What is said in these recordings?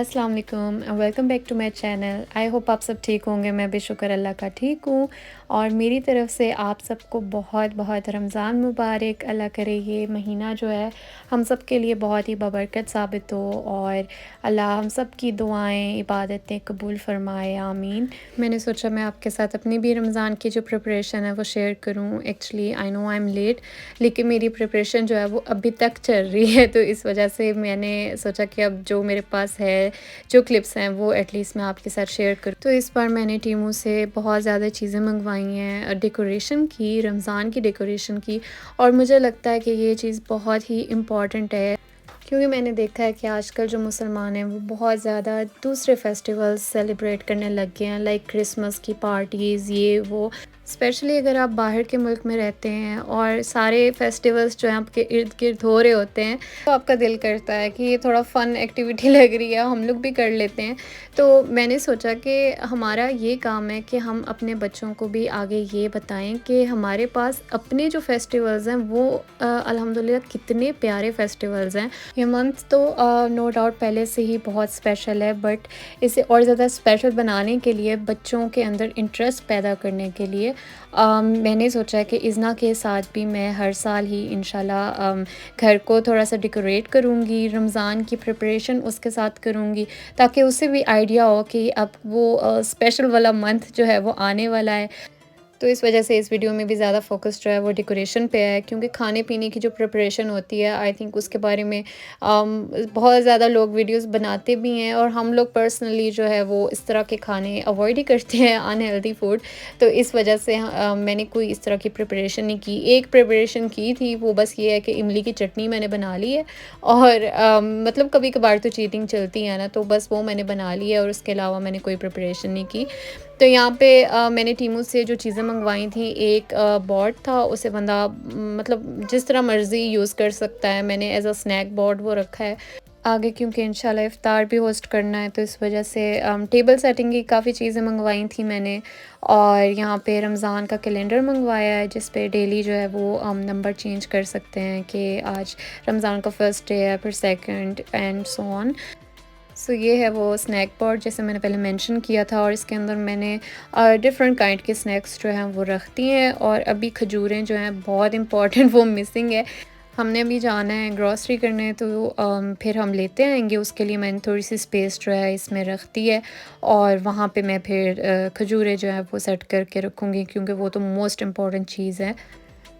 अस्सलाम वालेकुम and welcome back to my channel. I hope आप सब ठीक होंगे। मैं बेशुक्र अल्लाह का ठीक हूँ और मेरी तरफ से आप सबको बहुत बहुत रमज़ान मुबारक। अल्लाह करे ये महीना जो है हम सब के लिए बहुत ही बबरकत साबित हो और अल्लाह हम सब की दुआएं इबादतें कबूल फरमाए, आमीन। मैंने सोचा मैं आपके साथ अपनी भी रमज़ान की जो प्रिपरेशन है वो शेयर करूँ। Actually I know I am late, लेकिन मेरी प्रिपरेशन जो है वो अभी तक चल रही है, तो इस वजह से मैंने सोचा कि अब जो मेरे पास है, जो क्लिप्स हैं, वो एटलीस्ट मैं आपके साथ शेयर करूँ। तो इस बार मैंने टीमू से बहुत ज़्यादा चीज़ें मंगवाई हैं, डेकोरेशन की, रमज़ान की डेकोरेशन की, और मुझे लगता है कि ये चीज़ बहुत ही इम्पॉर्टेंट है क्योंकि मैंने देखा है कि आजकल जो मुसलमान हैं वो बहुत ज़्यादा दूसरे फेस्टिवल्स सेलिब्रेट करने लग गए हैं, लाइक क्रिसमस की पार्टीज़, ये वो। स्पेशली अगर आप बाहर के मुल्क में रहते हैं और सारे फेस्टिवल्स जो हैं आपके इर्द गिर्द हो रहे होते हैं, तो आपका दिल करता है कि ये थोड़ा फ़न एक्टिविटी लग रही है, हम लोग भी कर लेते हैं। तो मैंने सोचा कि हमारा ये काम है कि हम अपने बच्चों को भी आगे ये बताएं कि हमारे पास अपने जो फेस्टिवल्स हैं वो अल्हम्दुलिल्लाह कितने प्यारे फेस्टिवल्स हैं। ये मंथ तो नो डाउट पहले से ही बहुत स्पेशल है, बट इसे और ज़्यादा स्पेशल बनाने के लिए, बच्चों के अंदर इंटरेस्ट पैदा करने के लिए मैंने सोचा कि इज़्ना के साथ भी मैं हर साल ही इंशाल्लाह घर को थोड़ा सा डेकोरेट करूँगी, रमज़ान की प्रिपरेशन उसके साथ करूँगी, ताकि उसे भी आइडिया हो कि अब वो स्पेशल वाला मंथ जो है वो आने वाला है। तो इस वजह से इस वीडियो में भी ज़्यादा फ़ोकस जो है वो डेकोरेशन पे है, क्योंकि खाने पीने की जो प्रिपरेशन होती है, आई थिंक उसके बारे में बहुत ज़्यादा लोग वीडियोस बनाते भी हैं, और हम लोग पर्सनली जो है वो इस तरह के खाने अवॉइड ही करते हैं, अनहेल्दी फूड। तो इस वजह से मैंने कोई इस तरह की प्रिपरेशन नहीं की। एक प्रिपरेशन की थी, वो बस ये है कि इमली की चटनी मैंने बना ली है, और मतलब कभी कभार तो चीटिंग चलती है ना, तो बस वो मैंने बना ली है, और उसके अलावा मैंने कोई प्रिपरेशन नहीं की। तो यहाँ पे मैंने टीमू से जो चीज़ें मंगवाई थी, एक बोर्ड था, उसे बंदा मतलब जिस तरह मर्ज़ी यूज़ कर सकता है। मैंने एज़ अ स्नैक बोर्ड वो रखा है आगे, क्योंकि इंशाल्लाह इफ़्तार भी होस्ट करना है, तो इस वजह से टेबल सेटिंग की काफ़ी चीज़ें मंगवाई थी मैंने। और यहाँ पे रमज़ान का कैलेंडर मंगवाया है, जिस पे डेली जो है वो नंबर चेंज कर सकते हैं कि आज रमज़ान का फ़र्स्ट डे है, फिर सेकंड, एंड सो ऑन। सो ये है वो स्नैक बोर्ड, जैसे मैंने पहले मेंशन किया था, और इसके अंदर मैंने डिफरेंट काइंड के स्नैक्स जो हैं वो रखती हैं। और अभी खजूरें जो हैं बहुत इंपॉर्टेंट, वो मिसिंग है। हमने अभी जाना है ग्रॉसरी करने, तो फिर हम लेते आएंगे। उसके लिए मैंने थोड़ी सी स्पेस जो है इसमें रख दी है, और वहाँ पे मैं फिर खजूरें जो है वो सेट करके रखूँगी, क्योंकि वो तो मोस्ट इम्पॉर्टेंट चीज़ है।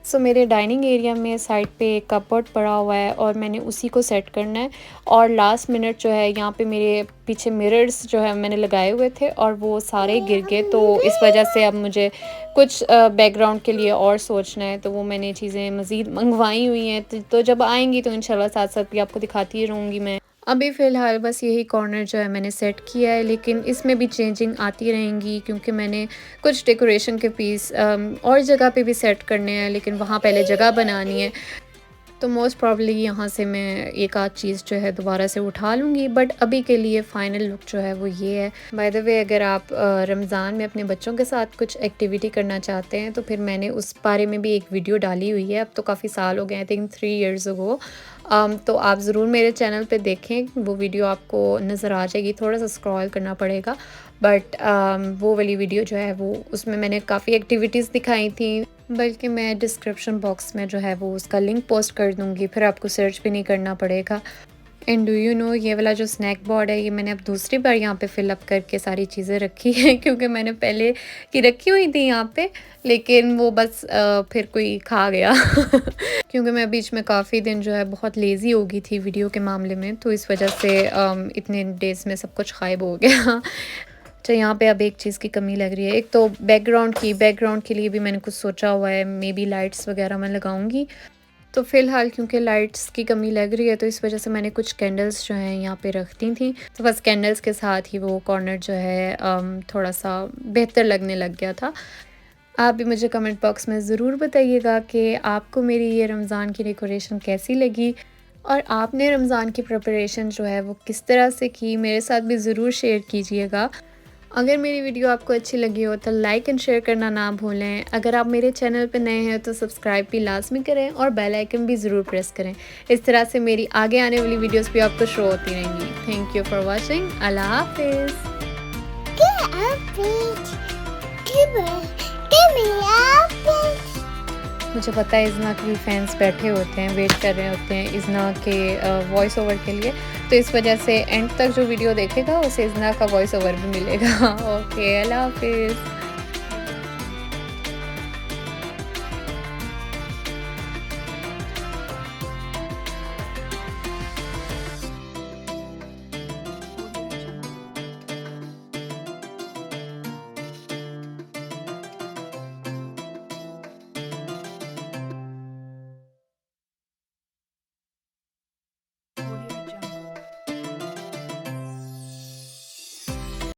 सो मेरे डाइनिंग एरिया में साइड पे एक कपबोर्ड पड़ा हुआ है, और मैंने उसी को सेट करना है। और लास्ट मिनट जो है, यहाँ पे मेरे पीछे मिरर्स जो है मैंने लगाए हुए थे, और वो सारे गिर गए, तो इस वजह से अब मुझे कुछ बैकग्राउंड के लिए और सोचना है। तो वो मैंने चीज़ें मज़ीद मंगवाई हुई हैं, तो जब आएंगी तो इंशाल्लाह साथ साथ भी आपको दिखाती ही रहूँगी मैं। अभी फ़िलहाल बस यही कॉर्नर जो है मैंने सेट किया है, लेकिन इसमें भी चेंजिंग आती रहेंगी, क्योंकि मैंने कुछ डेकोरेशन के पीस और जगह पे भी सेट करने हैं, लेकिन वहाँ पहले जगह बनानी है। तो मोस्ट प्रॉब्ली यहाँ से मैं एक आध चीज़ जो है दोबारा से उठा लूँगी, बट अभी के लिए फ़ाइनल लुक जो है वो ये है। बाय द वे, अगर आप रमज़ान में अपने बच्चों के साथ कुछ एक्टिविटी करना चाहते हैं, तो फिर मैंने उस बारे में भी एक वीडियो डाली हुई है। अब तो काफ़ी साल हो गए, आई थिंक 3 इयर्स अगो। तो आप ज़रूर मेरे चैनल पे देखें, वो वीडियो आपको नज़र आ जाएगी। थोड़ा सा स्क्रॉल करना पड़ेगा, बट वो वाली वीडियो जो है वो, उसमें मैंने काफ़ी एक्टिविटीज़ दिखाई थी। बल्कि मैं डिस्क्रिप्शन बॉक्स में जो है वो उसका लिंक पोस्ट कर दूँगी, फिर आपको सर्च भी नहीं करना पड़ेगा। एंड डू यू नो, ये वाला जो स्नैक बोर्ड है, ये मैंने अब दूसरी बार यहाँ पे फिल अप करके सारी चीज़ें रखी हैं, क्योंकि मैंने पहले की रखी हुई थी यहाँ पे, लेकिन वो बस फिर कोई खा गया। क्योंकि मैं बीच में काफ़ी दिन जो है बहुत लेज़ी हो गई थी वीडियो के मामले में, तो इस वजह से इतने डेज़ में सब कुछ गायब हो गया। अच्छा, यहाँ पे अब एक चीज़ की कमी लग रही है। एक तो बैकग्राउंड के लिए भी मैंने कुछ सोचा हुआ है, मे बी लाइट्स वगैरह मैं लगाऊंगी। तो फ़िलहाल क्योंकि लाइट्स की कमी लग रही है, तो इस वजह से मैंने कुछ कैंडल्स जो हैं यहाँ पे रख दी थी। तो बस कैंडल्स के साथ ही वो कॉर्नर जो है थोड़ा सा बेहतर लगने लग गया था। आप भी मुझे कमेंट बॉक्स में ज़रूर बताइएगा कि आपको मेरी ये रमज़ान की डेकोरेशन कैसी लगी, और आपने रमज़ान की प्रिपरेशन जो है वो किस तरह से की, मेरे साथ भी ज़रूर शेयर कीजिएगा। अगर मेरी वीडियो आपको अच्छी लगी हो तो लाइक एंड शेयर करना ना भूलें। अगर आप मेरे चैनल पर नए हैं तो सब्सक्राइब भी लाज़मी करें और बेल आइकन भी ज़रूर प्रेस करें। इस तरह से मेरी आगे आने वाली वीडियोस भी आपको शो होती रहेंगी। Thank you for watching. अल्लाह हाफिज़। मुझे पता है इज़ना के भी फैंस बैठे होते हैं, वेट कर रहे होते हैं इज़ना के वॉइस ओवर के लिए, तो इस वजह से एंड तक जो वीडियो देखेगा उसे इज़ना का वॉइस ओवर भी मिलेगा। ओके, अल्लाह हाफिज़।